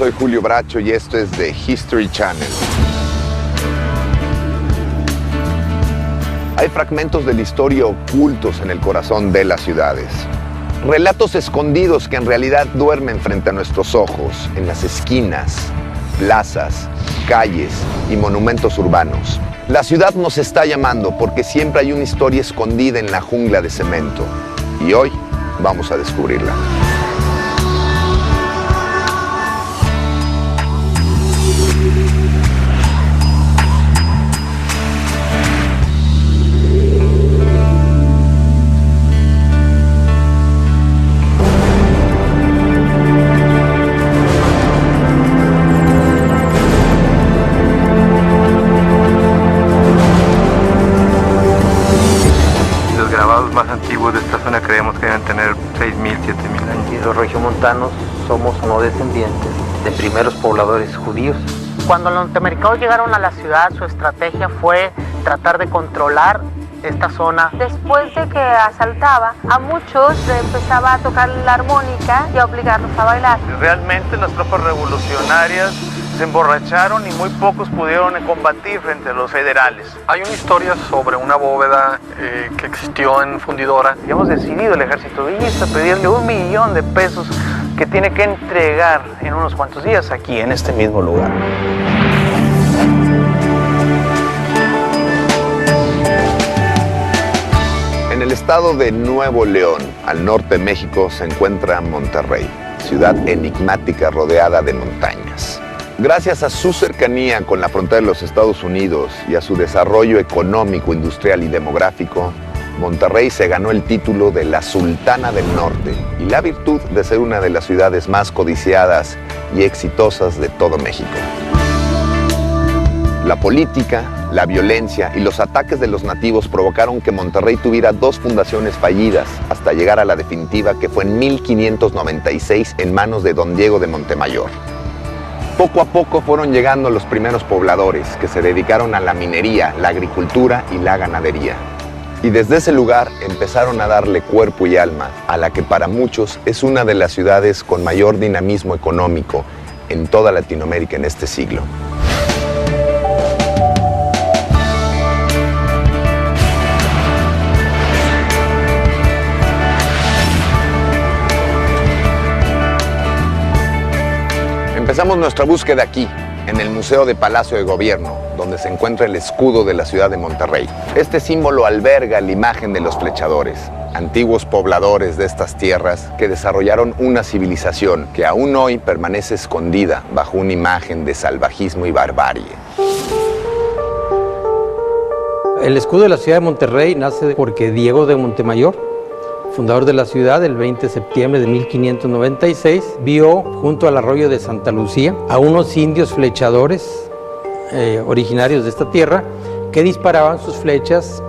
soy Julio Bracho y esto es The History Channel. Hay fragmentos de la historia ocultos en el corazón de las ciudades. Relatos escondidos que en realidad duermen frente a nuestros ojos, en las esquinas, plazas, calles y monumentos urbanos. La ciudad nos está llamando porque siempre hay una historia escondida en la jungla de cemento. Y hoy vamos a descubrirla. Más antiguos de esta zona creemos que deben tener 6.000, 7.000 años. Y los regiomontanos somos no descendientes de primeros pobladores judíos. Cuando los norteamericanos llegaron a la ciudad, su estrategia fue tratar de controlar esta zona. Después de que asaltaba, a muchos empezaba a tocar la armónica y a obligarlos a bailar. Realmente las tropas revolucionarias se emborracharon y muy pocos pudieron combatir frente a los federales. Hay una historia sobre una bóveda que existió en Fundidora. Y hemos decidido el ejército villista pedirle $1.000.000 que tiene que entregar en unos cuantos días aquí en este mismo lugar. En el estado de Nuevo León, al norte de México, se encuentra Monterrey, ciudad enigmática rodeada de montañas. Gracias a su cercanía con la frontera de los Estados Unidos y a su desarrollo económico, industrial y demográfico, Monterrey se ganó el título de la Sultana del Norte y la virtud de ser una de las ciudades más codiciadas y exitosas de todo México. La política, la violencia y los ataques de los nativos provocaron que Monterrey tuviera 2 fundaciones fallidas hasta llegar a la definitiva, que fue en 1596 en manos de don Diego de Montemayor. Poco a poco fueron llegando los primeros pobladores que se dedicaron a la minería, la agricultura y la ganadería. Y desde ese lugar empezaron a darle cuerpo y alma a la que para muchos es una de las ciudades con mayor dinamismo económico en toda Latinoamérica en este siglo. Empezamos nuestra búsqueda aquí, en el Museo de Palacio de Gobierno, donde se encuentra el escudo de la ciudad de Monterrey. Este símbolo alberga la imagen de los flechadores, antiguos pobladores de estas tierras que desarrollaron una civilización que aún hoy permanece escondida bajo una imagen de salvajismo y barbarie. El escudo de la ciudad de Monterrey nace porque Diego de Montemayor, fundador de la ciudad, el 20 de septiembre de 1596, vio junto al arroyo de Santa Lucía a unos indios flechadores originarios de esta tierra que disparaban sus flechas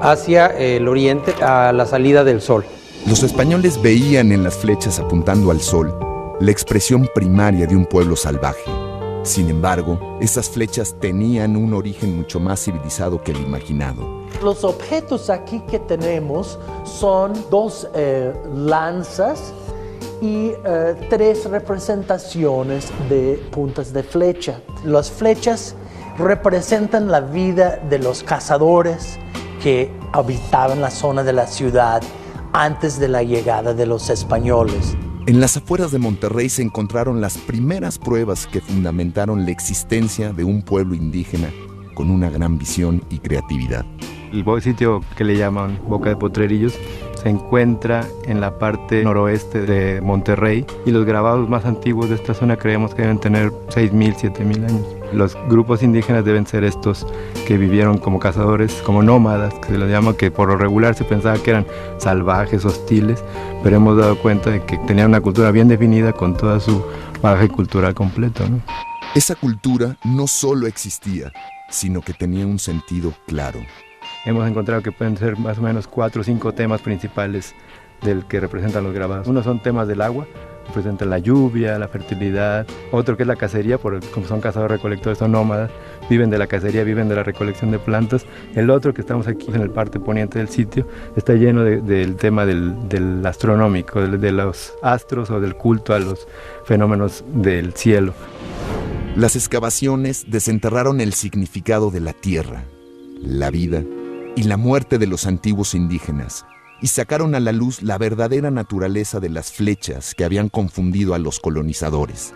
hacia el oriente a la salida del sol. Los españoles veían en las flechas apuntando al sol la expresión primaria de un pueblo salvaje. Sin embargo, esas flechas tenían un origen mucho más civilizado que el imaginado. Los objetos aquí que tenemos son 2 lanzas y 3 representaciones de puntas de flecha. Las flechas representan la vida de los cazadores que habitaban la zona de la ciudad antes de la llegada de los españoles. En las afueras de Monterrey se encontraron las primeras pruebas que fundamentaron la existencia de un pueblo indígena con una gran visión y creatividad. El sitio que le llaman Boca de Potrerillos se encuentra en la parte noroeste de Monterrey y los grabados más antiguos de esta zona creemos que deben tener 6.000, 7.000 años. Los grupos indígenas deben ser estos que vivieron como cazadores, como nómadas, que se les llama, que por lo regular se pensaba que eran salvajes, hostiles, pero hemos dado cuenta de que tenían una cultura bien definida con toda su bagaje cultural completo, ¿no? Esa cultura no solo existía, sino que tenía un sentido claro. Hemos encontrado que pueden ser más o menos 4 o 5 temas principales del que representan los grabados. Uno son temas del agua, representa la lluvia, la fertilidad. Otro que es la cacería, porque como son cazadores-recolectores, son nómadas, viven de la cacería, viven de la recolección de plantas. El otro, que estamos aquí en el parte poniente del sitio, está lleno del tema del astronómico, de los astros o del culto a los fenómenos del cielo. Las excavaciones desenterraron el significado de la tierra, la vida y la muerte de los antiguos indígenas, y sacaron a la luz la verdadera naturaleza de las flechas que habían confundido a los colonizadores.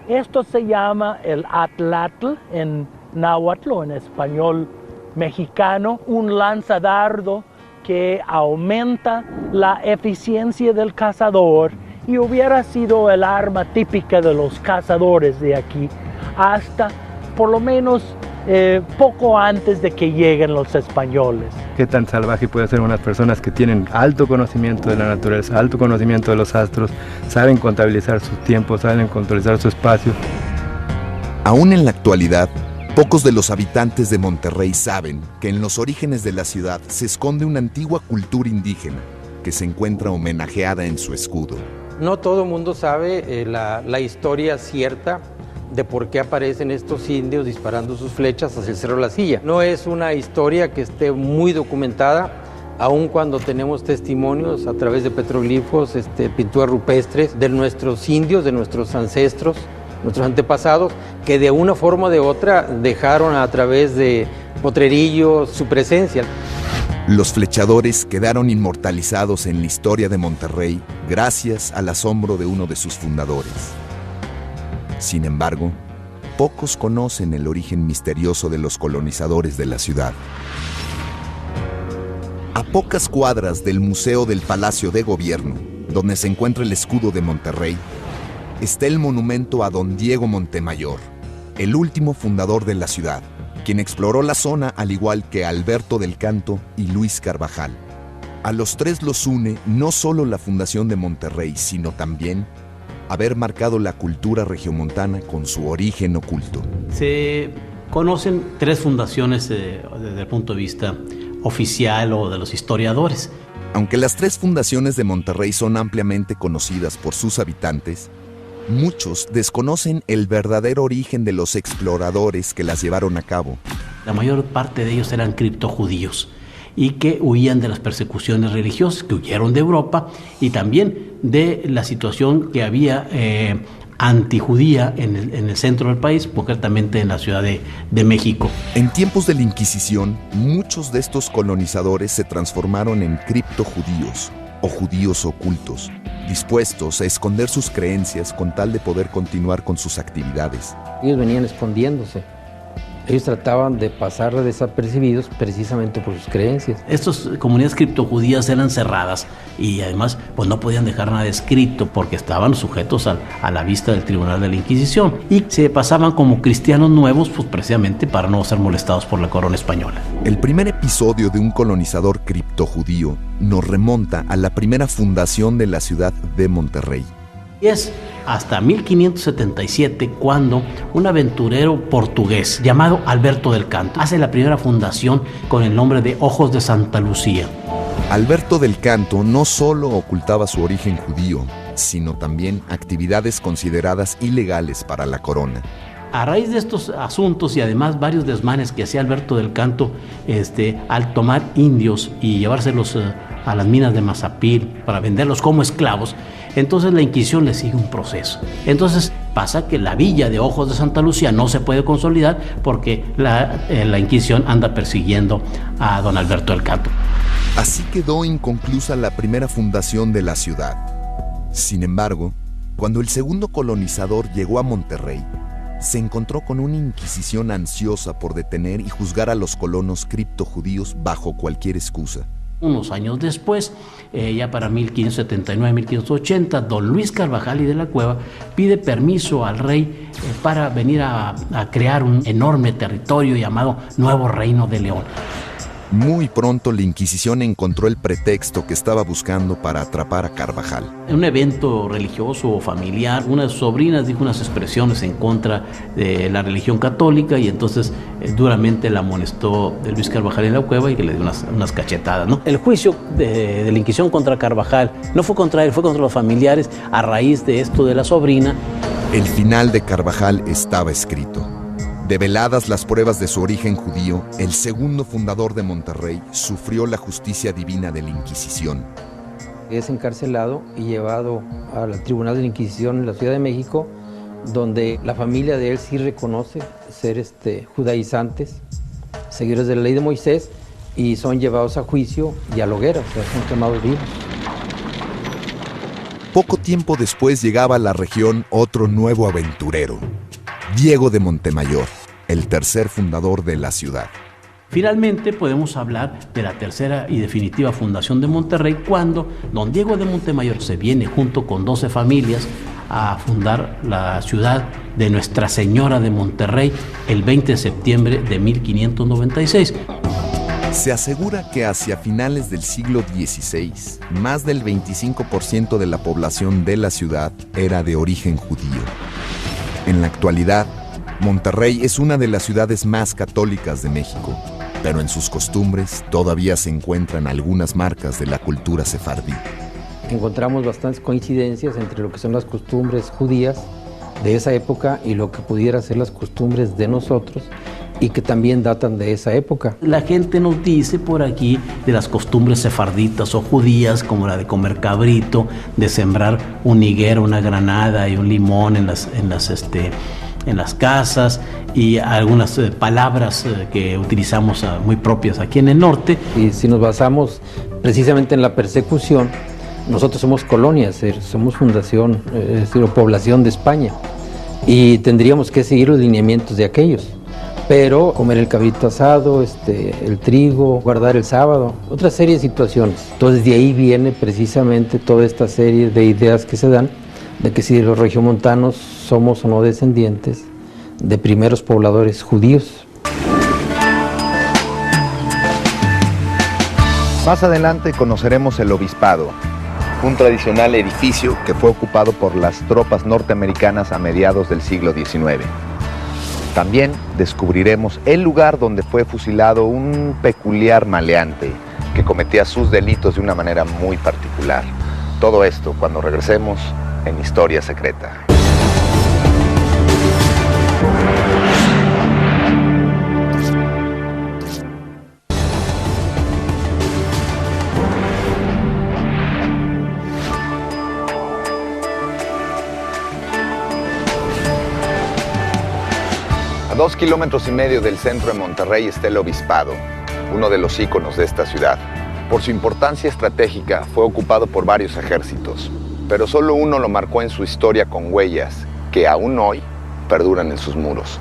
Esto se llama el atlatl en náhuatl o en español mexicano, un lanzadardo que aumenta la eficiencia del cazador y hubiera sido el arma típica de los cazadores de aquí hasta por lo menos poco antes de que lleguen los españoles. ¿Qué tan salvaje puede ser unas personas que tienen alto conocimiento de la naturaleza, alto conocimiento de los astros, saben contabilizar su tiempo, saben contabilizar su espacio? Aún en la actualidad, pocos de los habitantes de Monterrey saben que en los orígenes de la ciudad se esconde una antigua cultura indígena que se encuentra homenajeada en su escudo. No todo el mundo sabe la historia cierta de por qué aparecen estos indios disparando sus flechas hacia el Cerro La Silla. No es una historia que esté muy documentada, aun cuando tenemos testimonios a través de petroglifos, pinturas rupestres de nuestros indios, de nuestros ancestros, nuestros antepasados, que de una forma o de otra dejaron a través de potrerillos su presencia. Los flechadores quedaron inmortalizados en la historia de Monterrey gracias al asombro de uno de sus fundadores. Sin embargo, pocos conocen el origen misterioso de los colonizadores de la ciudad. A pocas cuadras del Museo del Palacio de Gobierno, donde se encuentra el escudo de Monterrey, está el monumento a Don Diego Montemayor, el último fundador de la ciudad, quien exploró la zona al igual que Alberto del Canto y Luis Carvajal. A los tres los une no solo la fundación de Monterrey, sino también haber marcado la cultura regiomontana con su origen oculto. Se conocen tres fundaciones desde el punto de vista oficial o de los historiadores. Aunque las tres fundaciones de Monterrey son ampliamente conocidas por sus habitantes, muchos desconocen el verdadero origen de los exploradores que las llevaron a cabo. La mayor parte de ellos eran criptojudíos y que huían de las persecuciones religiosas, que huyeron de Europa y también de la situación que había antijudía en el centro del país, concretamente en la Ciudad de México. En tiempos de la Inquisición, muchos de estos colonizadores se transformaron en criptojudíos o judíos ocultos, dispuestos a esconder sus creencias con tal de poder continuar con sus actividades. Ellos venían escondiéndose. Ellos trataban de pasar desapercibidos precisamente por sus creencias. Estas comunidades criptojudías eran cerradas y además pues no podían dejar nada escrito porque estaban sujetos a la vista del Tribunal de la Inquisición y se pasaban como cristianos nuevos pues precisamente para no ser molestados por la corona española. El primer episodio de un colonizador criptojudío nos remonta a la primera fundación de la ciudad de Monterrey. Y es hasta 1577 cuando un aventurero portugués llamado Alberto del Canto hace la primera fundación con el nombre de Ojos de Santa Lucía. Alberto del Canto no solo ocultaba su origen judío, sino también actividades consideradas ilegales para la corona. A raíz de estos asuntos y además varios desmanes que hacía Alberto del Canto al tomar indios y llevárselos a las minas de Mazapil para venderlos como esclavos, entonces la Inquisición le sigue un proceso. Entonces pasa que la villa de Ojos de Santa Lucía no se puede consolidar porque la Inquisición anda persiguiendo a don Alberto del Canto. Así quedó inconclusa la primera fundación de la ciudad. Sin embargo, cuando el segundo colonizador llegó a Monterrey, se encontró con una Inquisición ansiosa por detener y juzgar a los colonos criptojudíos bajo cualquier excusa. Unos años después, ya para 1579-1580, don Luis Carvajal y de la Cueva pide permiso al rey para venir a crear un enorme territorio llamado Nuevo Reino de León. Muy pronto la Inquisición encontró el pretexto que estaba buscando para atrapar a Carvajal. En un evento religioso o familiar, una de sus sobrinas dijo unas expresiones en contra de la religión católica y entonces duramente la amonestó de Luis Carvajal en la cueva y que le dio unas cachetadas, ¿no? El juicio de la Inquisición contra Carvajal no fue contra él, fue contra los familiares a raíz de esto de la sobrina. El final de Carvajal estaba escrito. Develadas las pruebas de su origen judío, el segundo fundador de Monterrey sufrió la justicia divina de la Inquisición. Es encarcelado y llevado al Tribunal de la Inquisición en la Ciudad de México, donde la familia de él sí reconoce ser judaizantes, seguidores de la ley de Moisés, y son llevados a juicio y a la hoguera, o sea, son quemados vivos. Poco tiempo después llegaba a la región otro nuevo aventurero, Diego de Montemayor, el tercer fundador de la ciudad. Finalmente podemos hablar de la tercera y definitiva fundación de Monterrey cuando don Diego de Montemayor se viene junto con 12 familias a fundar la ciudad de Nuestra Señora de Monterrey el 20 de septiembre de 1596. Se asegura que hacia finales del siglo XVI, más del 25% de la población de la ciudad era de origen judío. En la actualidad, Monterrey es una de las ciudades más católicas de México, pero en sus costumbres todavía se encuentran algunas marcas de la cultura sefardí. Encontramos bastantes coincidencias entre lo que son las costumbres judías de esa época y lo que pudiera ser las costumbres de nosotros y que también datan de esa época. La gente nos dice por aquí de las costumbres sefarditas o judías, como la de comer cabrito, de sembrar un higuero, una granada y un limón en las casas, y algunas palabras que utilizamos muy propias aquí en el norte. Y si nos basamos precisamente en la persecución, nosotros somos colonia, somos fundación, es decir, población de España, y tendríamos que seguir los lineamientos de aquellos. Pero comer el cabrito asado, el trigo, guardar el sábado, otra serie de situaciones. Entonces de ahí viene precisamente toda esta serie de ideas que se dan de que si los regiomontanos somos o no descendientes de primeros pobladores judíos. Más adelante conoceremos el obispado, un tradicional edificio que fue ocupado por las tropas norteamericanas a mediados del siglo XIX. También descubriremos el lugar donde fue fusilado un peculiar maleante que cometía sus delitos de una manera muy particular. Todo esto cuando regresemos en Historia Secreta. A 2,5 kilómetros del centro de Monterrey está el obispado, uno de los íconos de esta ciudad. Por su importancia estratégica fue ocupado por varios ejércitos, pero solo uno lo marcó en su historia con huellas que aún hoy perduran en sus muros.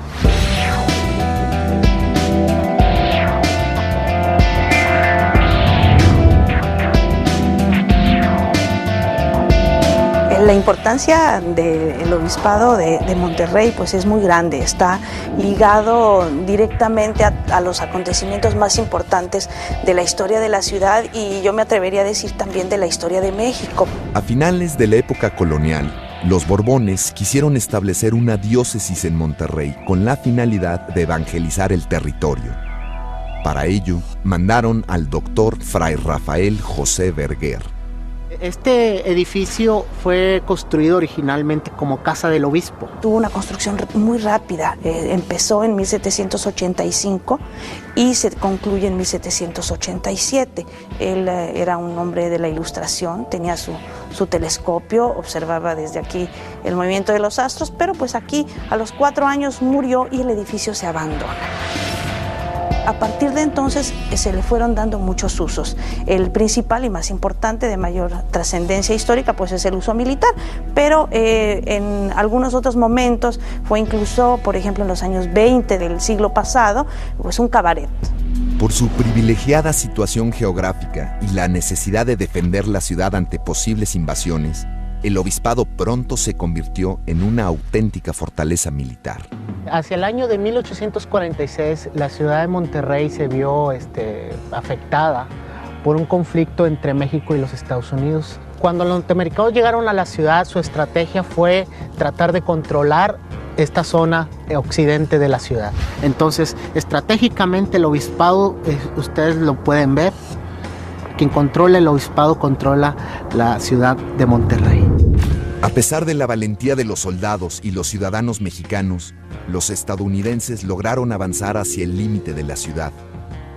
La importancia del obispado de Monterrey pues es muy grande, está ligado directamente a los acontecimientos más importantes de la historia de la ciudad y yo me atrevería a decir también de la historia de México. A finales de la época colonial, los Borbones quisieron establecer una diócesis en Monterrey con la finalidad de evangelizar el territorio. Para ello, mandaron al doctor Fray Rafael José Verguer. Este edificio fue construido originalmente como casa del obispo. Tuvo una construcción muy rápida, empezó en 1785 y se concluye en 1787. Él era un hombre de la ilustración, tenía su telescopio, observaba desde aquí el movimiento de los astros, pero pues aquí a los 4 años murió y el edificio se abandona. A partir de entonces se le fueron dando muchos usos. El principal y más importante de mayor trascendencia histórica pues es el uso militar, pero en algunos otros momentos fue incluso, por ejemplo, en los años 20 del siglo pasado, pues un cabaret. Por su privilegiada situación geográfica y la necesidad de defender la ciudad ante posibles invasiones, el obispado pronto se convirtió en una auténtica fortaleza militar. Hacia el año de 1846, la ciudad de Monterrey se vio afectada por un conflicto entre México y los Estados Unidos. Cuando los norteamericanos llegaron a la ciudad, su estrategia fue tratar de controlar esta zona occidente de la ciudad. Entonces, estratégicamente el obispado, ustedes lo pueden ver, quien controla el obispado controla la ciudad de Monterrey. A pesar de la valentía de los soldados y los ciudadanos mexicanos, los estadounidenses lograron avanzar hacia el límite de la ciudad.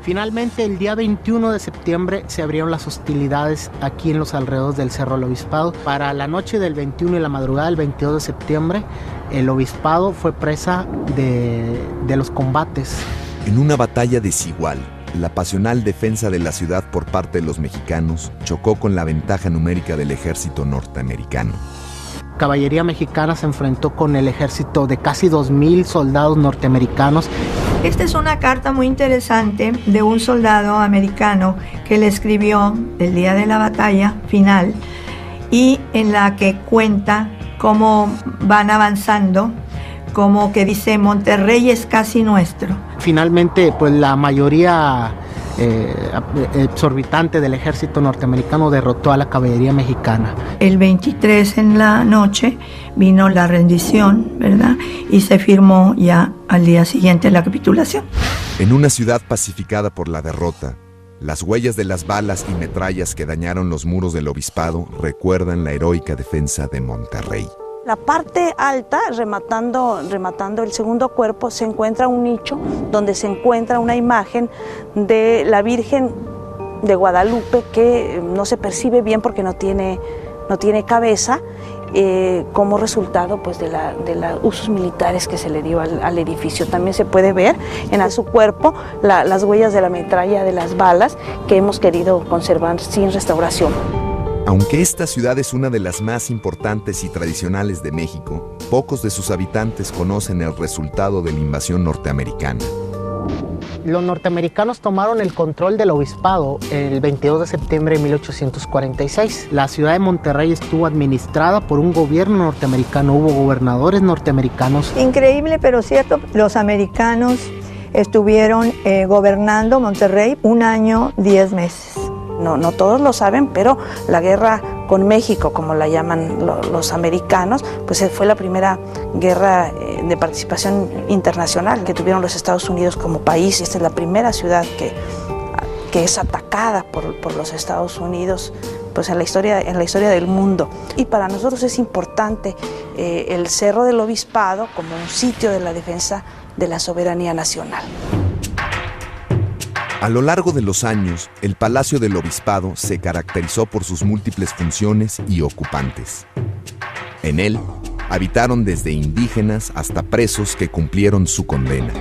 Finalmente, el día 21 de septiembre se abrieron las hostilidades aquí en los alrededores del Cerro del Obispado. Para la noche del 21 y la madrugada del 22 de septiembre, el obispado fue presa de los combates. En una batalla desigual, la pasional defensa de la ciudad por parte de los mexicanos chocó con la ventaja numérica del ejército norteamericano. Caballería mexicana se enfrentó con el ejército de casi 2,000 soldados norteamericanos. Esta es una carta muy interesante de un soldado americano que le escribió el día de la batalla final y en la que cuenta cómo van avanzando, como que dice Monterrey es casi nuestro. Finalmente, pues la mayoría exorbitante del ejército norteamericano derrotó a la caballería mexicana. El 23 en la noche vino la rendición, ¿verdad? Y se firmó ya al día siguiente la capitulación. En una ciudad pacificada por la derrota, las huellas de las balas y metrallas que dañaron los muros del obispado recuerdan la heroica defensa de Monterrey. La parte alta, rematando el segundo cuerpo, se encuentra un nicho donde se encuentra una imagen de la Virgen de Guadalupe que no se percibe bien porque no tiene cabeza, como resultado pues, de los usos militares que se le dio al edificio. También se puede ver en su cuerpo las huellas de la metralla de las balas que hemos querido conservar sin restauración. Aunque esta ciudad es una de las más importantes y tradicionales de México, pocos de sus habitantes conocen el resultado de la invasión norteamericana. Los norteamericanos tomaron el control del obispado el 22 de septiembre de 1846. La ciudad de Monterrey estuvo administrada por un gobierno norteamericano, hubo gobernadores norteamericanos. Increíble, pero cierto, los americanos estuvieron gobernando Monterrey 1 año, 10 meses. No todos lo saben, pero la guerra con México, como la llaman los americanos, pues fue la primera guerra de participación internacional que tuvieron los Estados Unidos como país. Esta es la primera ciudad que es atacada por los Estados Unidos pues en la historia del mundo. Y para nosotros es importante el Cerro del Obispado como un sitio de la defensa de la soberanía nacional. A lo largo de los años, el Palacio del Obispado se caracterizó por sus múltiples funciones y ocupantes. En él, habitaron desde indígenas hasta presos que cumplieron su condena.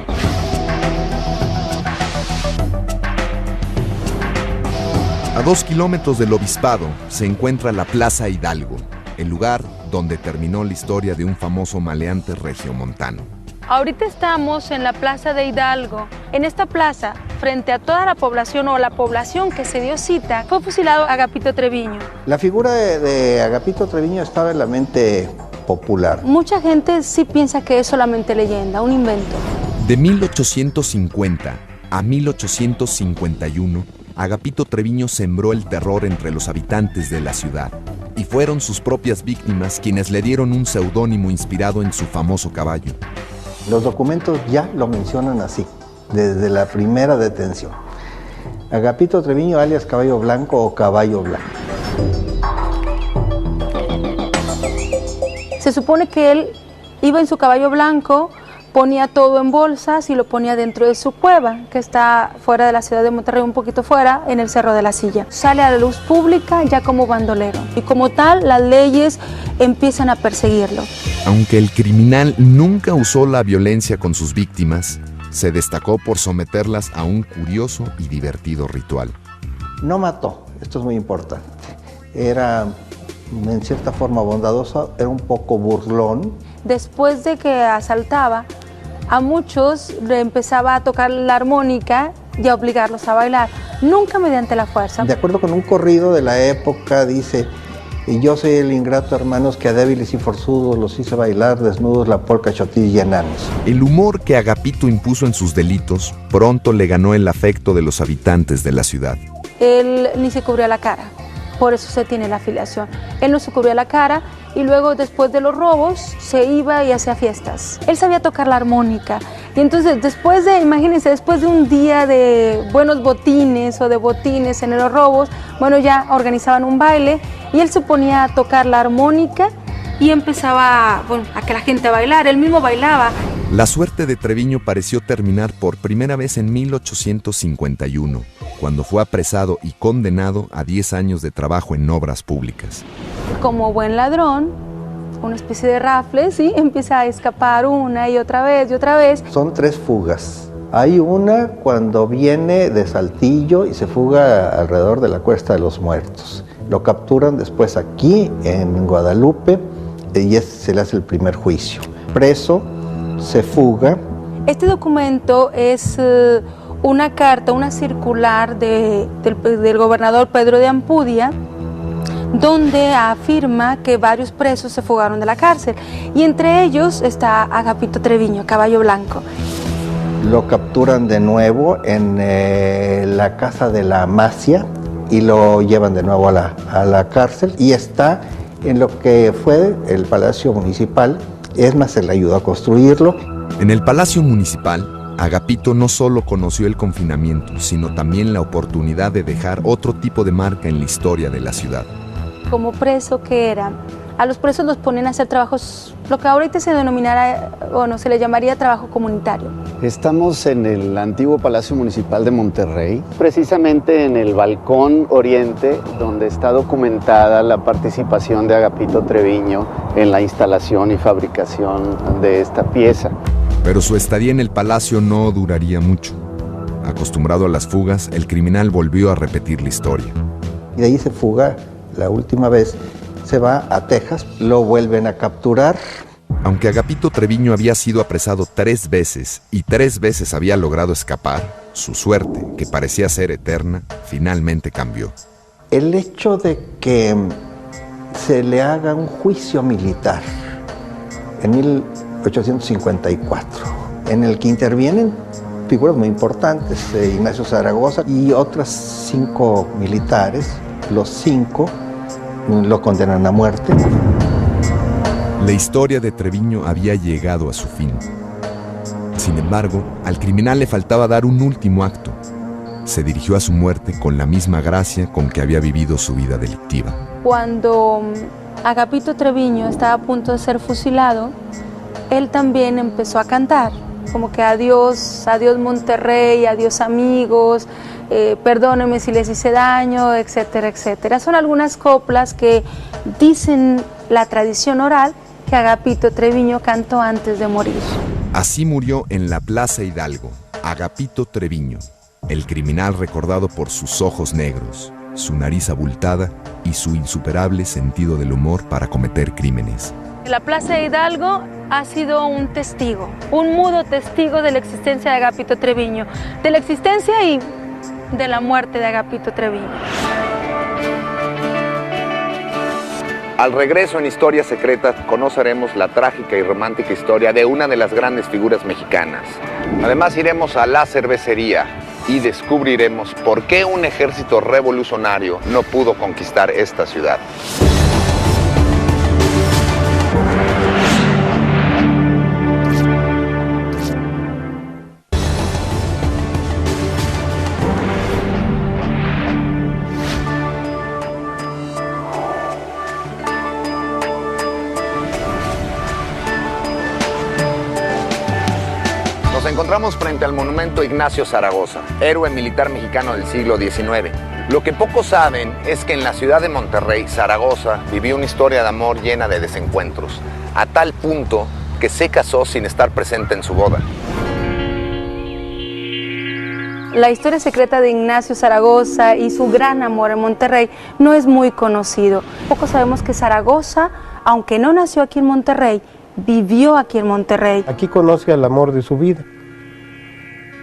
A 2 kilómetros del Obispado se encuentra la Plaza Hidalgo, el lugar donde terminó la historia de un famoso maleante regiomontano. Ahorita estamos en la Plaza de Hidalgo. En esta plaza, frente a toda la población o la población que se dio cita, fue fusilado Agapito Treviño. La figura de Agapito Treviño estaba en la mente popular. Mucha gente sí piensa que es solamente leyenda, un invento. De 1850 a 1851, Agapito Treviño sembró el terror entre los habitantes de la ciudad, y fueron sus propias víctimas quienes le dieron un seudónimo inspirado en su famoso caballo. Los documentos ya lo mencionan así, desde la primera detención. Agapito Treviño, alias Caballo Blanco o Caballo Blanco. Se supone que él iba en su caballo blanco, ponía todo en bolsas y lo ponía dentro de su cueva, que está fuera de la ciudad de Monterrey, un poquito fuera, en el Cerro de la Silla. Sale a la luz pública ya como bandolero y como tal las leyes empiezan a perseguirlo. Aunque el criminal nunca usó la violencia con sus víctimas, se destacó por someterlas a un curioso y divertido ritual. No mató, esto es muy importante. Era en cierta forma bondadoso, era un poco burlón. Después de que asaltaba, a muchos le empezaba a tocar la armónica y a obligarlos a bailar, nunca mediante la fuerza. De acuerdo con un corrido de la época, dice Y yo soy el ingrato, hermanos, que a débiles y forzudos los hice bailar desnudos la polca chotilla y enanos. El humor que Agapito impuso en sus delitos pronto le ganó el afecto de los habitantes de la ciudad. Él ni se cubría la cara, por eso se tiene la afiliación. Él no se cubría la cara y luego después de los robos se iba y hacía fiestas. Él sabía tocar la armónica y entonces imagínense, después de un día de buenos botines o de botines en los robos, bueno, ya organizaban un baile y él se ponía a tocar la armónica y empezaba, bueno, a que la gente bailara, él mismo bailaba. La suerte de Treviño pareció terminar por primera vez en 1851, cuando fue apresado y condenado a 10 años de trabajo en obras públicas. Como buen ladrón, una especie de rafle, ¿sí? Empieza a escapar una y otra vez y otra vez. Son 3 fugas. Hay una cuando viene de Saltillo y se fuga alrededor de la Cuesta de los Muertos. Lo capturan después aquí en Guadalupe y se le hace el primer juicio. Preso, se fuga. Este documento es una carta, una circular del gobernador Pedro de Ampudia, donde afirma que varios presos se fugaron de la cárcel y entre ellos está Agapito Treviño, Caballo Blanco. Lo capturan de nuevo en la casa de la Amasia y lo llevan de nuevo a la cárcel y está en lo que fue el Palacio Municipal. Es más, se le ayudó a construirlo. En el Palacio Municipal, Agapito no solo conoció el confinamiento, sino también la oportunidad de dejar otro tipo de marca en la historia de la ciudad. Como preso que era, a los presos los ponen a hacer trabajos, lo que ahorita se denominara, bueno, se le llamaría trabajo comunitario. Estamos en el antiguo Palacio Municipal de Monterrey, precisamente en el balcón oriente, donde está documentada la participación de Agapito Treviño en la instalación y fabricación de esta pieza. Pero su estadía en el palacio no duraría mucho. Acostumbrado a las fugas, el criminal volvió a repetir la historia. Y de ahí se fuga la última vez, se va a Texas, lo vuelven a capturar. Aunque Agapito Treviño había sido apresado 3 veces y 3 veces había logrado escapar, su suerte, que parecía ser eterna, finalmente cambió. El hecho de que se le haga un juicio militar en 1854, en el que intervienen figuras muy importantes, Ignacio Zaragoza y otras 5 militares, los 5 lo condenan a muerte. La historia de Treviño había llegado a su fin. Sin embargo, al criminal le faltaba dar un último acto. Se dirigió a su muerte con la misma gracia con que había vivido su vida delictiva. Cuando Agapito Treviño estaba a punto de ser fusilado, él también empezó a cantar, como que adiós, adiós Monterrey, adiós amigos, perdónenme si les hice daño, etcétera, etcétera. Son algunas coplas que dicen la tradición oral que Agapito Treviño cantó antes de morir. Así murió en la Plaza Hidalgo, Agapito Treviño, el criminal recordado por sus ojos negros, su nariz abultada y su insuperable sentido del humor para cometer crímenes. La Plaza de Hidalgo ha sido un testigo, un mudo testigo de la existencia de Agapito Treviño, de la existencia y de la muerte de Agapito Treviño. Al regreso en Historias Secretas conoceremos la trágica y romántica historia de una de las grandes figuras mexicanas. Además iremos a la cervecería y descubriremos por qué un ejército revolucionario no pudo conquistar esta ciudad. Nos encontramos frente al monumento Ignacio Zaragoza, héroe militar mexicano del siglo XIX. Lo que pocos saben es que en la ciudad de Monterrey, Zaragoza vivió una historia de amor llena de desencuentros, a tal punto que se casó sin estar presente en su boda. La historia secreta de Ignacio Zaragoza y su gran amor en Monterrey no es muy conocido. Pocos sabemos que Zaragoza, aunque no nació aquí en Monterrey, vivió aquí en Monterrey. Aquí conoce al amor de su vida,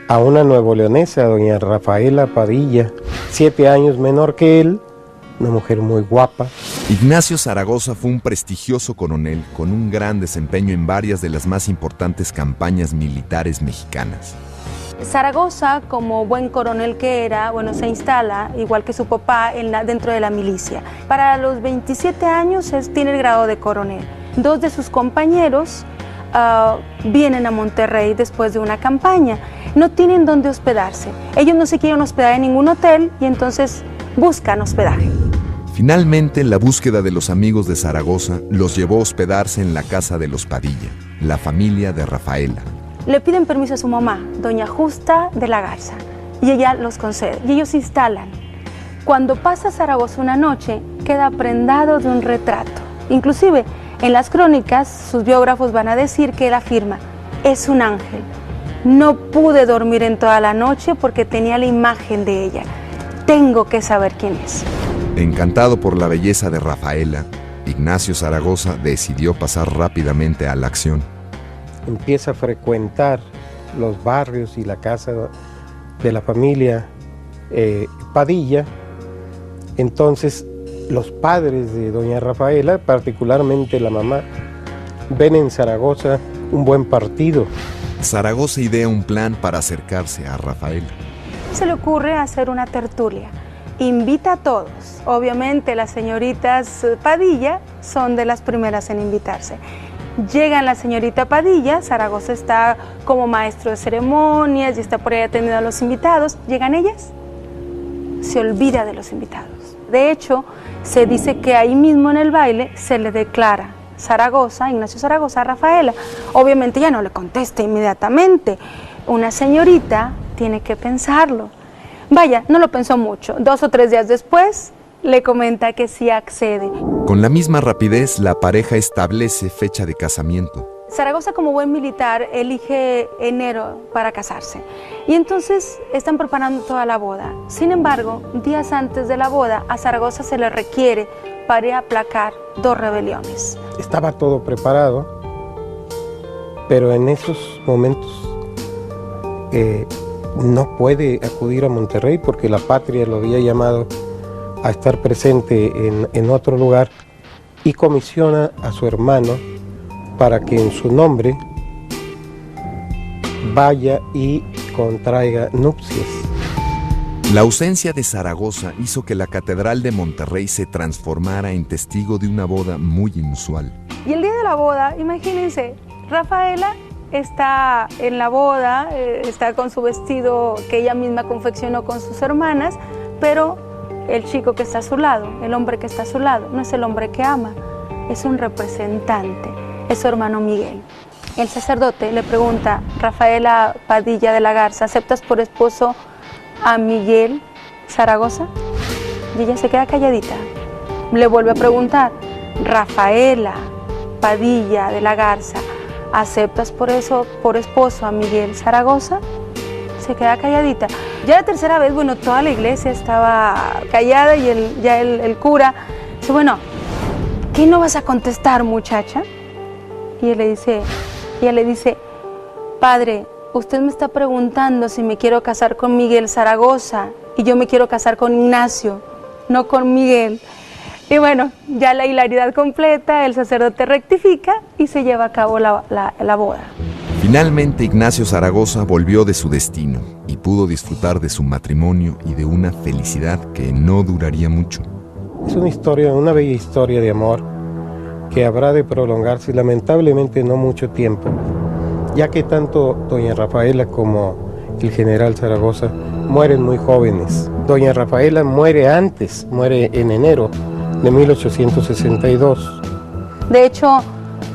a una nuevoleonesa, doña Rafaela Padilla, 7 años menor que él, una mujer muy guapa. Ignacio Zaragoza fue un prestigioso coronel con un gran desempeño en varias de las más importantes campañas militares mexicanas. Zaragoza, como buen coronel que era, se instala, igual que su papá, dentro de la milicia. Para los 27 años tiene el grado de coronel. 2 de sus compañeros vienen a Monterrey después de una campaña. No tienen dónde hospedarse. Ellos no se quieren hospedar en ningún hotel y entonces buscan hospedaje. Finalmente, la búsqueda de los amigos de Zaragoza los llevó a hospedarse en la casa de los Padilla, la familia de Rafaela. Le piden permiso a su mamá, doña Justa de la Garza, y ella los concede, y ellos se instalan. Cuando pasa a Zaragoza una noche, queda prendado de un retrato. Inclusive, en las crónicas, sus biógrafos van a decir que él afirma, es un ángel. No pude dormir en toda la noche porque tenía la imagen de ella. Tengo que saber quién es. Encantado por la belleza de Rafaela, Ignacio Zaragoza decidió pasar rápidamente a la acción. Empieza a frecuentar los barrios y la casa de la familia Padilla. Entonces, los padres de doña Rafaela, particularmente la mamá, ven en Zaragoza un buen partido. Zaragoza idea un plan para acercarse a Rafaela. Se le ocurre hacer una tertulia. Invita a todos. Obviamente las señoritas Padilla son de las primeras en invitarse. Llegan la señorita Padilla, Zaragoza está como maestro de ceremonias y está por ahí atendiendo a los invitados. Llegan ellas, se olvida de los invitados. De hecho, se dice que ahí mismo en el baile se le declara Zaragoza, Ignacio Zaragoza, a Rafaela. Obviamente ella no le contesta inmediatamente. Una señorita tiene que pensarlo. Vaya, no lo pensó mucho. 2 o 3 días después, le comenta que sí accede. Con la misma rapidez, la pareja establece fecha de casamiento. Zaragoza, como buen militar, elige enero para casarse. Y entonces están preparando toda la boda. Sin embargo, días antes de la boda, a Zaragoza se le requiere para aplacar 2 rebeliones. Estaba todo preparado, pero en esos momentos no puede acudir a Monterrey porque la patria lo había llamado a estar presente en otro lugar y comisiona a su hermano para que en su nombre vaya y contraiga nupcias. La ausencia de Zaragoza hizo que la Catedral de Monterrey se transformara en testigo de una boda muy inusual. Y el día de la boda, imagínense, Rafaela está en la boda, está con su vestido que ella misma confeccionó con sus hermanas, pero el chico que está a su lado, el hombre que está a su lado, no es el hombre que ama, es un representante, es su hermano Miguel. El sacerdote le pregunta, Rafaela Padilla de la Garza, ¿aceptas por esposo a Miguel Zaragoza? Y ella se queda calladita. Le vuelve a preguntar, Rafaela Padilla de la Garza, ¿aceptas por esposo a Miguel Zaragoza? Se queda calladita. Ya la tercera vez, toda la iglesia estaba callada y el cura dice, ¿qué no vas a contestar, muchacha? Y ella le dice, padre, usted me está preguntando si me quiero casar con Miguel Zaragoza y yo me quiero casar con Ignacio, no con Miguel. Y ya la hilaridad completa, el sacerdote rectifica y se lleva a cabo la boda. Finalmente, Ignacio Zaragoza volvió de su destino y pudo disfrutar de su matrimonio y de una felicidad que no duraría mucho. Es una bella historia de amor que habrá de prolongarse lamentablemente no mucho tiempo, ya que tanto doña Rafaela como el general Zaragoza mueren muy jóvenes. Doña Rafaela muere en enero de 1862. De hecho,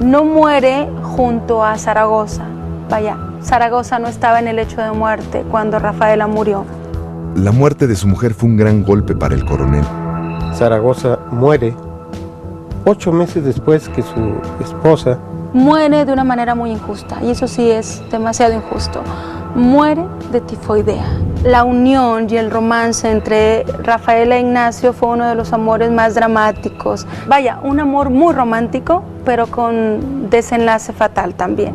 no muere junto a Zaragoza. Zaragoza no estaba en el lecho de muerte cuando Rafaela murió. La muerte de su mujer fue un gran golpe para el coronel. Zaragoza muere 8 meses después que su esposa muere de una manera muy injusta, y eso sí es demasiado injusto. Muere de tifoidea. La unión y el romance entre Rafaela e Ignacio fue uno de los amores más dramáticos. Un amor muy romántico, pero con desenlace fatal también.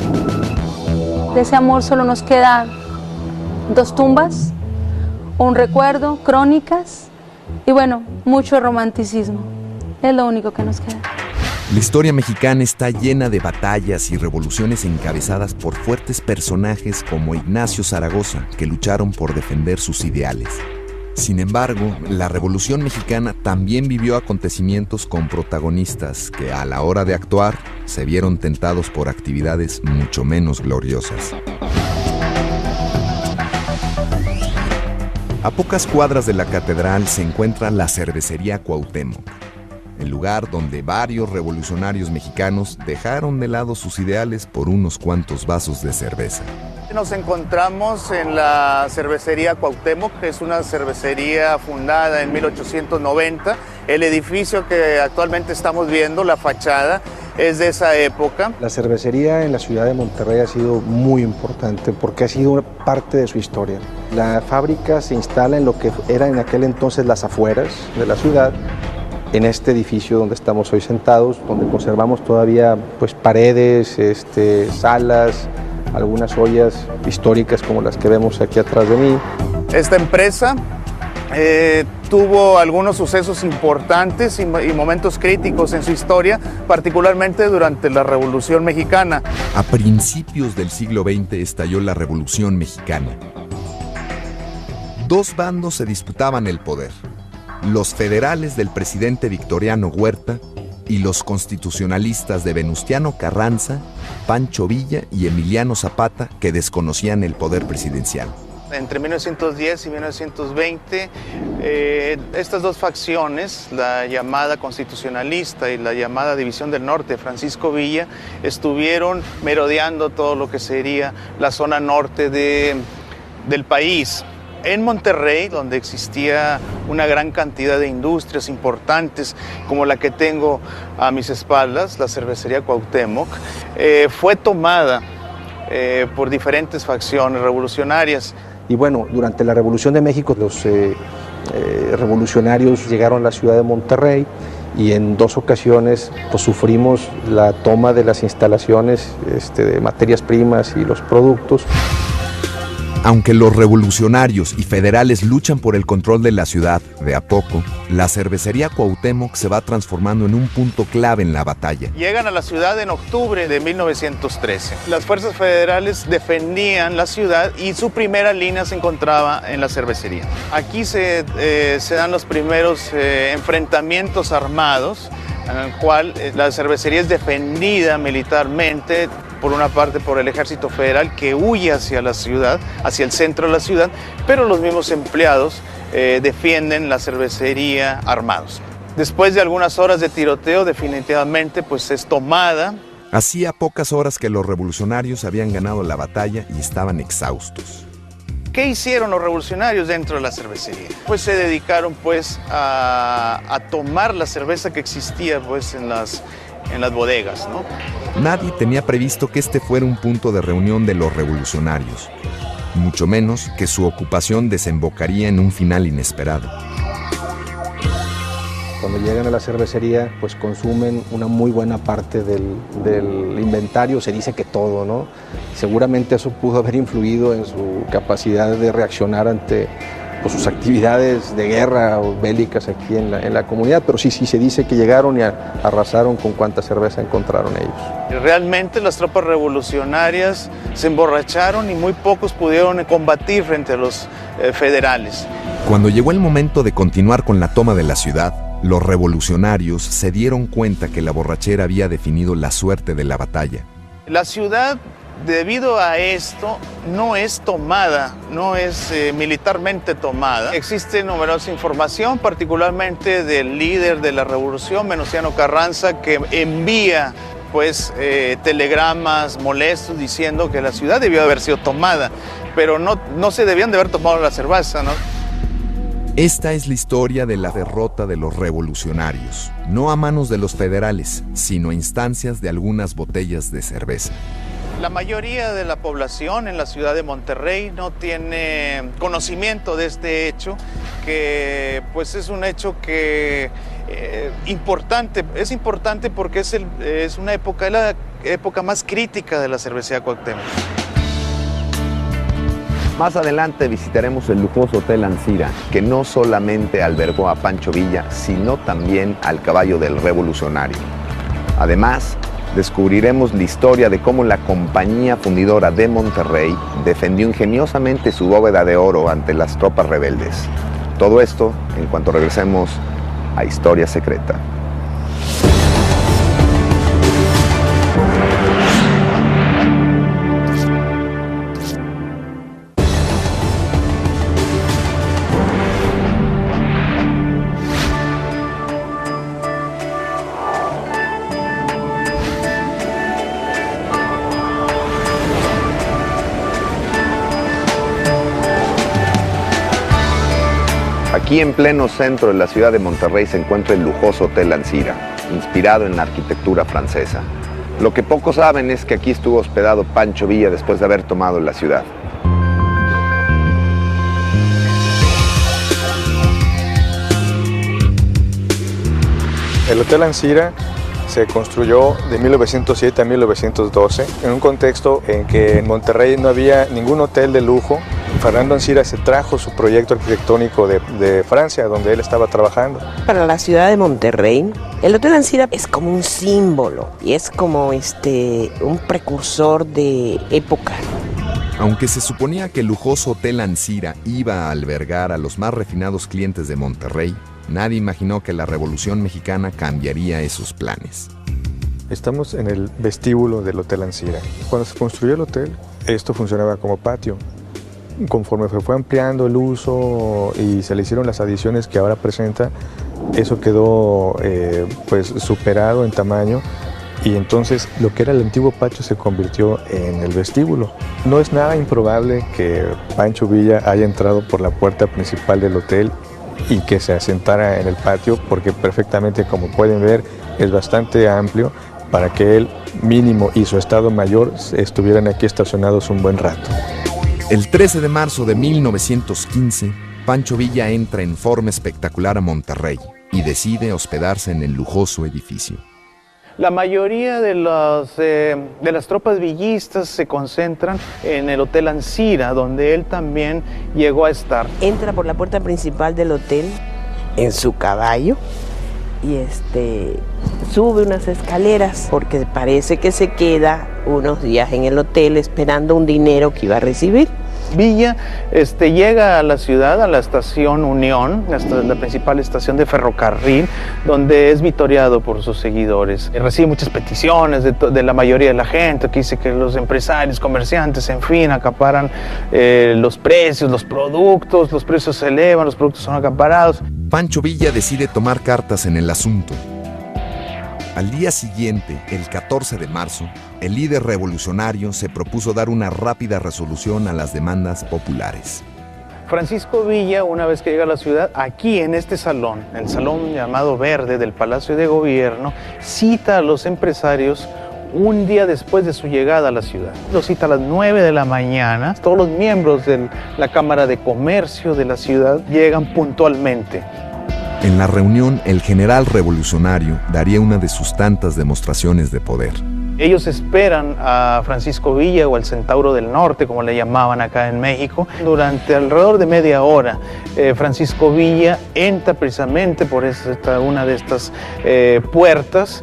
De ese amor solo nos quedan 2 tumbas, un recuerdo, crónicas y mucho romanticismo. Es lo único que nos queda. La historia mexicana está llena de batallas y revoluciones encabezadas por fuertes personajes como Ignacio Zaragoza, que lucharon por defender sus ideales. Sin embargo, la Revolución Mexicana también vivió acontecimientos con protagonistas que, a la hora de actuar, se vieron tentados por actividades mucho menos gloriosas. A pocas cuadras de la catedral se encuentra la cervecería Cuauhtémoc, el lugar donde varios revolucionarios mexicanos dejaron de lado sus ideales por unos cuantos vasos de cerveza. Nos encontramos en la cervecería Cuauhtémoc, que es una cervecería fundada en 1890. El edificio que actualmente estamos viendo, la fachada, es de esa época. La cervecería en la ciudad de Monterrey ha sido muy importante porque ha sido parte de su historia. La fábrica se instala en lo que era en aquel entonces las afueras de la ciudad, en este edificio donde estamos hoy sentados, donde conservamos todavía pues, paredes, salas, algunas ollas históricas como las que vemos aquí atrás de mí. Esta empresa tuvo algunos sucesos importantes y momentos críticos en su historia, particularmente durante la Revolución Mexicana. A principios del siglo XX estalló la Revolución Mexicana. Dos bandos se disputaban el poder: los federales del presidente Victoriano Huerta y los constitucionalistas de Venustiano Carranza, Pancho Villa y Emiliano Zapata, que desconocían el poder presidencial. Entre 1910 y 1920, estas dos facciones, la llamada constitucionalista y la llamada División del Norte, Francisco Villa, estuvieron merodeando todo lo que sería la zona norte del país. En Monterrey, donde existía una gran cantidad de industrias importantes, como la que tengo a mis espaldas, la cervecería Cuauhtémoc, fue tomada por diferentes facciones revolucionarias. Y bueno, durante la Revolución de México, los revolucionarios llegaron a la ciudad de Monterrey y en dos ocasiones pues, sufrimos la toma de las instalaciones de materias primas y los productos. Aunque los revolucionarios y federales luchan por el control de la ciudad, de a poco, la cervecería Cuauhtémoc se va transformando en un punto clave en la batalla. Llegan a la ciudad en octubre de 1913. Las fuerzas federales defendían la ciudad y su primera línea se encontraba en la cervecería. Aquí se dan los primeros enfrentamientos armados, en el cual la cervecería es defendida militarmente, por una parte por el Ejército Federal, que huye hacia la ciudad, hacia el centro de la ciudad, pero los mismos empleados defienden la cervecería armados. Después de algunas horas de tiroteo, definitivamente pues es tomada. Hacía pocas horas que los revolucionarios habían ganado la batalla y estaban exhaustos. ¿Qué hicieron los revolucionarios dentro de la cervecería? Pues se dedicaron pues a tomar la cerveza que existía pues en las bodegas, ¿no? Nadie tenía previsto que este fuera un punto de reunión de los revolucionarios, mucho menos que su ocupación desembocaría en un final inesperado. Cuando llegan a la cervecería, pues consumen una muy buena parte del inventario, se dice que todo, ¿no? Seguramente eso pudo haber influido en su capacidad de reaccionar ante pues, sus actividades de guerra o bélicas aquí en la comunidad, pero sí se dice que llegaron y arrasaron con cuánta cerveza encontraron ellos. Realmente las tropas revolucionarias se emborracharon y muy pocos pudieron combatir frente a los federales. Cuando llegó el momento de continuar con la toma de la ciudad, los revolucionarios se dieron cuenta que la borrachera había definido la suerte de la batalla. La ciudad, debido a esto, no es tomada, no es militarmente tomada. Existe numerosa información, particularmente del líder de la revolución, Venustiano Carranza, que envía pues, telegramas molestos diciendo que la ciudad debió haber sido tomada, pero no se debían de haber tomado la cerveza, ¿no? Esta es la historia de la derrota de los revolucionarios, no a manos de los federales, sino a instancias de algunas botellas de cerveza. La mayoría de la población en la ciudad de Monterrey no tiene conocimiento de este hecho, que pues es un hecho que es importante porque es una época, la época más crítica de la cervecería Cuauhtémoc. Más adelante visitaremos el lujoso Hotel Ancira, que no solamente albergó a Pancho Villa, sino también al caballo del revolucionario. Además, descubriremos la historia de cómo la Compañía Fundidora de Monterrey defendió ingeniosamente su bóveda de oro ante las tropas rebeldes. Todo esto en cuanto regresemos a Historia Secreta. Aquí en pleno centro de la ciudad de Monterrey se encuentra el lujoso Hotel Ancira, inspirado en la arquitectura francesa. Lo que pocos saben es que aquí estuvo hospedado Pancho Villa después de haber tomado la ciudad. El Hotel Ancira se construyó de 1907 a 1912 en un contexto en que en Monterrey no había ningún hotel de lujo. Fernando Ancira se trajo su proyecto arquitectónico de Francia, donde él estaba trabajando. Para la ciudad de Monterrey, el Hotel Ancira es como un símbolo y es como un precursor de época. Aunque se suponía que el lujoso Hotel Ancira iba a albergar a los más refinados clientes de Monterrey, nadie imaginó que la Revolución Mexicana cambiaría esos planes. Estamos en el vestíbulo del Hotel Ancira. Cuando se construyó el hotel, esto funcionaba como patio. Conforme se fue ampliando el uso y se le hicieron las adiciones que ahora presenta, eso quedó pues superado en tamaño, y entonces lo que era el antiguo patio se convirtió en el vestíbulo. No es nada improbable que Pancho Villa haya entrado por la puerta principal del hotel y que se asentara en el patio, porque perfectamente, como pueden ver, es bastante amplio para que él mínimo y su estado mayor estuvieran aquí estacionados un buen rato. El 13 de marzo de 1915, Pancho Villa entra en forma espectacular a Monterrey y decide hospedarse en el lujoso edificio. La mayoría de las tropas villistas se concentran en el Hotel Ancira, donde él también llegó a estar. Entra por la puerta principal del hotel en su caballo y sube unas escaleras porque parece que se queda unos días en el hotel esperando un dinero que iba a recibir. Villa llega a la ciudad, a la estación Unión, la principal estación de ferrocarril, donde es vitoreado por sus seguidores. Recibe muchas peticiones de la mayoría de la gente, que dice que los empresarios, comerciantes, en fin, acaparan los precios, los precios se elevan, los productos son acaparados. Pancho Villa decide tomar cartas en el asunto. Al día siguiente, el 14 de marzo, el líder revolucionario se propuso dar una rápida resolución a las demandas populares. Francisco Villa, una vez que llega a la ciudad, aquí en este salón, el salón llamado Verde del Palacio de Gobierno, cita a los empresarios un día después de su llegada a la ciudad. Lo cita a las 9 de la mañana. Todos los miembros de la Cámara de Comercio de la ciudad llegan puntualmente. En la reunión, el general revolucionario daría una de sus tantas demostraciones de poder. Ellos esperan a Francisco Villa, o al Centauro del Norte, como le llamaban acá en México. Durante alrededor de media hora, Francisco Villa entra precisamente por una de estas puertas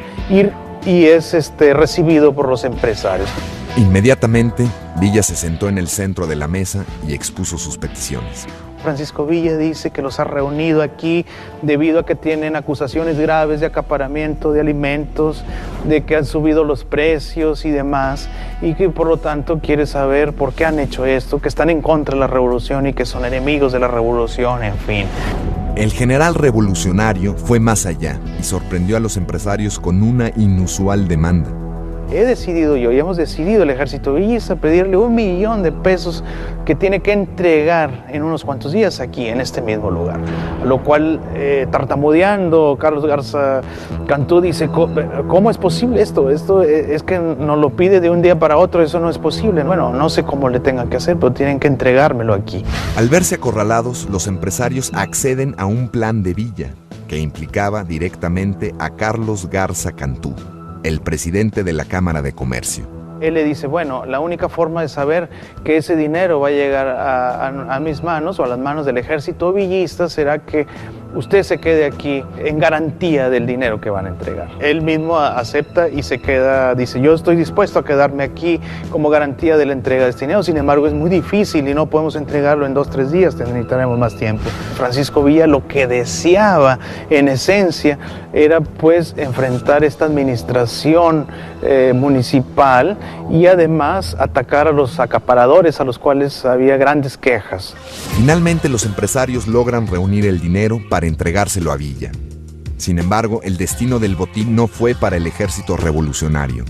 y es recibido por los empresarios. Inmediatamente, Villa se sentó en el centro de la mesa y expuso sus peticiones. Francisco Villa dice que los ha reunido aquí debido a que tienen acusaciones graves de acaparamiento de alimentos, de que han subido los precios y demás, y que por lo tanto quiere saber por qué han hecho esto, que están en contra de la revolución y que son enemigos de la revolución, en fin. El general revolucionario fue más allá y sorprendió a los empresarios con una inusual demanda. Hemos decidido el ejército villista pedirle $1 millón de pesos que tiene que entregar en unos cuantos días aquí, en este mismo lugar. A lo cual, tartamudeando, Carlos Garza Cantú dice, ¿cómo es posible esto? Esto es que nos lo pide de un día para otro, eso no es posible. Bueno, no sé cómo le tengan que hacer, pero tienen que entregármelo aquí. Al verse acorralados, los empresarios acceden a un plan de Villa que implicaba directamente a Carlos Garza Cantú, el presidente de la Cámara de Comercio. Él le dice, bueno, la única forma de saber que ese dinero va a llegar a mis manos o a las manos del ejército villista será que usted se quede aquí en garantía del dinero que van a entregar. Él mismo acepta y se queda, dice, yo estoy dispuesto a quedarme aquí como garantía de la entrega de este dinero. Sin embargo, es muy difícil y no podemos entregarlo en 2 o 3 días, necesitaremos más tiempo. Francisco Villa lo que deseaba, en esencia, era pues enfrentar esta administración municipal y además atacar a los acaparadores, a los cuales había grandes quejas. Finalmente, los empresarios logran reunir el dinero para entregárselo a Villa. Sin embargo, el destino del botín no fue para el ejército revolucionario.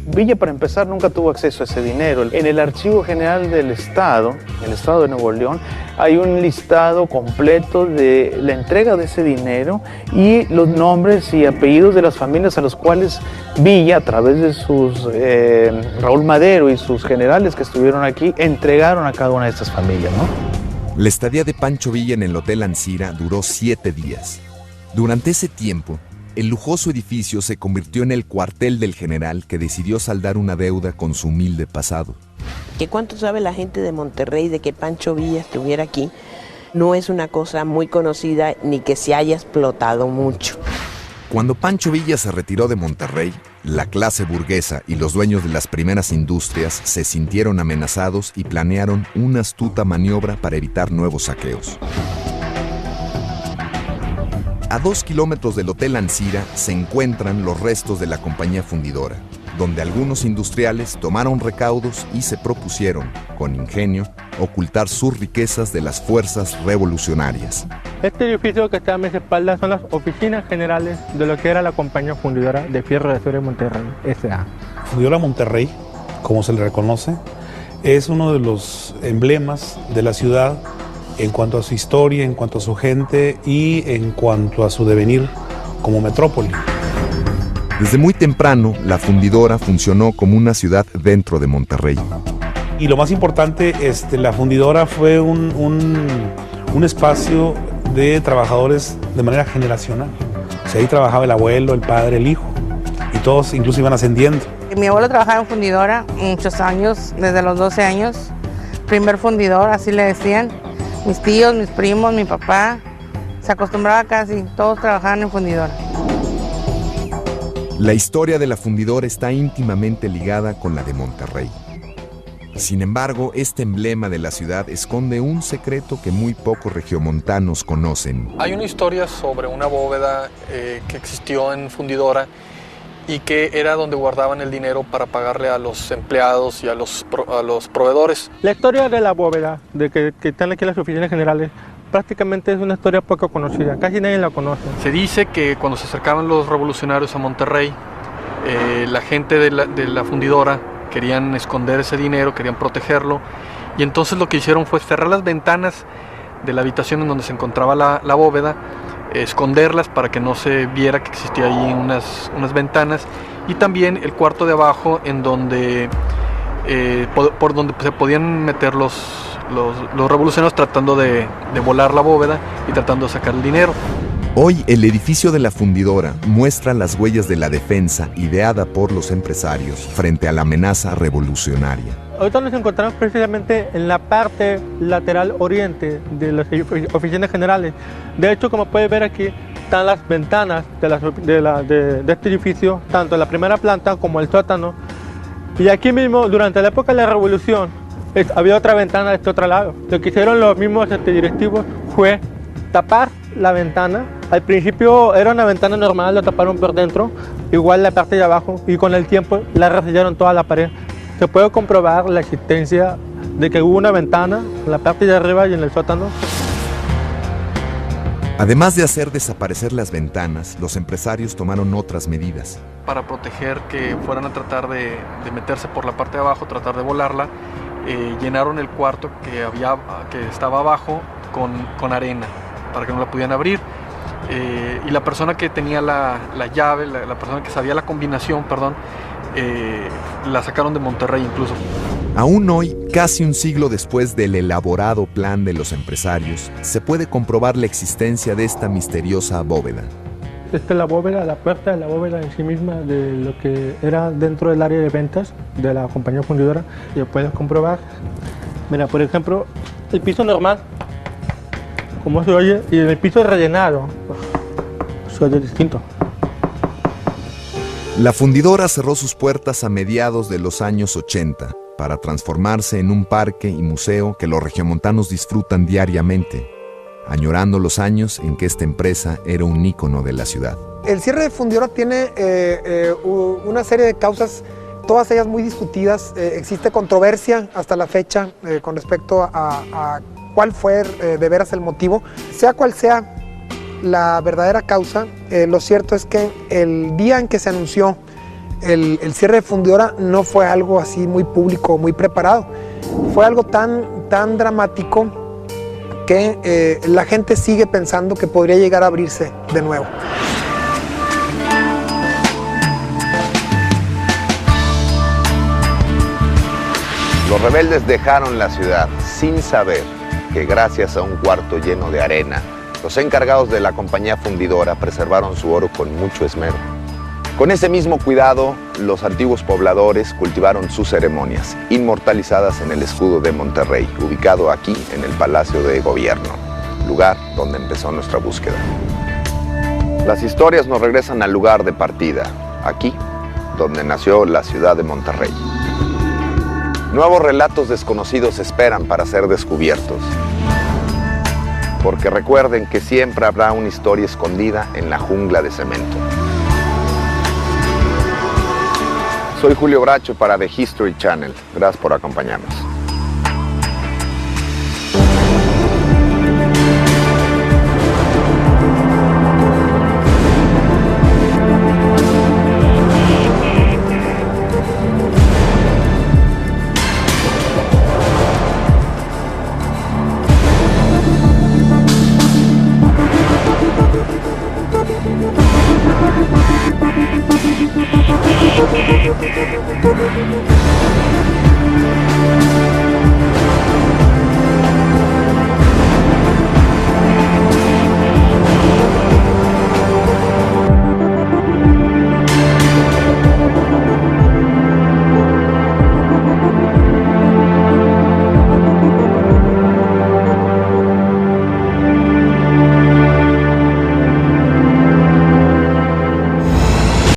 Villa, para empezar, nunca tuvo acceso a ese dinero. En el Archivo General del Estado, el Estado de Nuevo León, hay un listado completo de la entrega de ese dinero y los nombres y apellidos de las familias a los cuales Villa, a través de sus Raúl Madero y sus generales que estuvieron aquí, entregaron a cada una de estas familias, ¿no? La estadía de Pancho Villa en el Hotel Ancira duró 7 días. Durante ese tiempo, el lujoso edificio se convirtió en el cuartel del general que decidió saldar una deuda con su humilde pasado. ¿Que cuánto sabe la gente de Monterrey de que Pancho Villa estuviera aquí? No es una cosa muy conocida ni que se haya explotado mucho. Cuando Pancho Villa se retiró de Monterrey, la clase burguesa y los dueños de las primeras industrias se sintieron amenazados y planearon una astuta maniobra para evitar nuevos saqueos. A 2 kilómetros del Hotel Ancira se encuentran los restos de la compañía fundidora, donde algunos industriales tomaron recaudos y se propusieron, con ingenio, ocultar sus riquezas de las fuerzas revolucionarias. Este edificio que está a mis espaldas son las oficinas generales de lo que era la compañía fundidora de Fierro de Acero de Monterrey, S.A. Fundidora Monterrey, como se le reconoce, es uno de los emblemas de la ciudad en cuanto a su historia, en cuanto a su gente y en cuanto a su devenir como metrópoli. Desde muy temprano, la fundidora funcionó como una ciudad dentro de Monterrey. Y lo más importante, la fundidora fue un espacio de trabajadores de manera generacional. O sea, ahí trabajaba el abuelo, el padre, el hijo, y todos incluso iban ascendiendo. Mi abuelo trabajaba en fundidora muchos años, desde los 12 años, primer fundidor, así le decían. Mis tíos, mis primos, mi papá, se acostumbraba casi, todos trabajaban en fundidora. La historia de la fundidora está íntimamente ligada con la de Monterrey. Sin embargo, este emblema de la ciudad esconde un secreto que muy pocos regiomontanos conocen. Hay una historia sobre una bóveda que existió en fundidora y que era donde guardaban el dinero para pagarle a los empleados y a los proveedores. La historia de la bóveda, de que están aquí las oficinas generales, prácticamente es una historia poco conocida, casi nadie la conoce. Se dice que cuando se acercaban los revolucionarios a Monterrey, la gente de la fundidora querían esconder ese dinero, querían protegerlo, y entonces lo que hicieron fue cerrar las ventanas de la habitación en donde se encontraba la bóveda, esconderlas para que no se viera que existía ahí unas ventanas, y también el cuarto de abajo en donde por donde se podían meter los revolucionarios tratando de volar la bóveda y tratando de sacar el dinero. Hoy el edificio de la fundidora muestra las huellas de la defensa ideada por los empresarios frente a la amenaza revolucionaria. Ahorita nos encontramos precisamente en la parte lateral oriente de las oficinas generales. De hecho, como puedes ver aquí, están las ventanas de este edificio, tanto en la primera planta como el sótano. Y aquí mismo, durante la época de la Revolución, había otra ventana de este otro lado. Lo que hicieron los mismos directivos fue tapar la ventana. Al principio era una ventana normal, la taparon por dentro, igual la parte de abajo, y con el tiempo la resellaron toda la pared. Se puede comprobar la existencia de que hubo una ventana en la parte de arriba y en el sótano. Además de hacer desaparecer las ventanas, los empresarios tomaron otras medidas. Para proteger que fueran a tratar de meterse por la parte de abajo, tratar de volarla, llenaron el cuarto que estaba abajo con arena para que no la pudieran abrir. Y la persona que tenía la llave, la persona que sabía la combinación, la sacaron de Monterrey incluso. Aún hoy, casi un siglo después del elaborado plan de los empresarios, se puede comprobar la existencia de esta misteriosa bóveda. Esta es la bóveda, la puerta de la bóveda en sí misma de lo que era dentro del área de ventas de la compañía fundidora. Y lo puedes comprobar. Mira, por ejemplo, el piso normal, como se oye, y el piso rellenado, se oye distinto. La fundidora cerró sus puertas a mediados de los años 80 para transformarse en un parque y museo que los regiomontanos disfrutan diariamente, añorando los años en que esta empresa era un ícono de la ciudad. El cierre de fundidora tiene una serie de causas, todas ellas muy discutidas. Existe controversia hasta la fecha con respecto a cuál fue de veras el motivo. Sea cual sea la verdadera causa, lo cierto es que el día en que se anunció el cierre de fundidora no fue algo así muy público, muy preparado. Fue algo tan dramático que la gente sigue pensando que podría llegar a abrirse de nuevo. Los rebeldes dejaron la ciudad sin saber que gracias a un cuarto lleno de arena, los encargados de la compañía fundidora preservaron su oro con mucho esmero. Con ese mismo cuidado, los antiguos pobladores cultivaron sus ceremonias, inmortalizadas en el escudo de Monterrey, ubicado aquí en el Palacio de Gobierno, lugar donde empezó nuestra búsqueda. Las historias nos regresan al lugar de partida, aquí, donde nació la ciudad de Monterrey. Nuevos relatos desconocidos esperan para ser descubiertos. Porque recuerden que siempre habrá una historia escondida en la jungla de cemento. Soy Julio Bracho para The History Channel. Gracias por acompañarnos.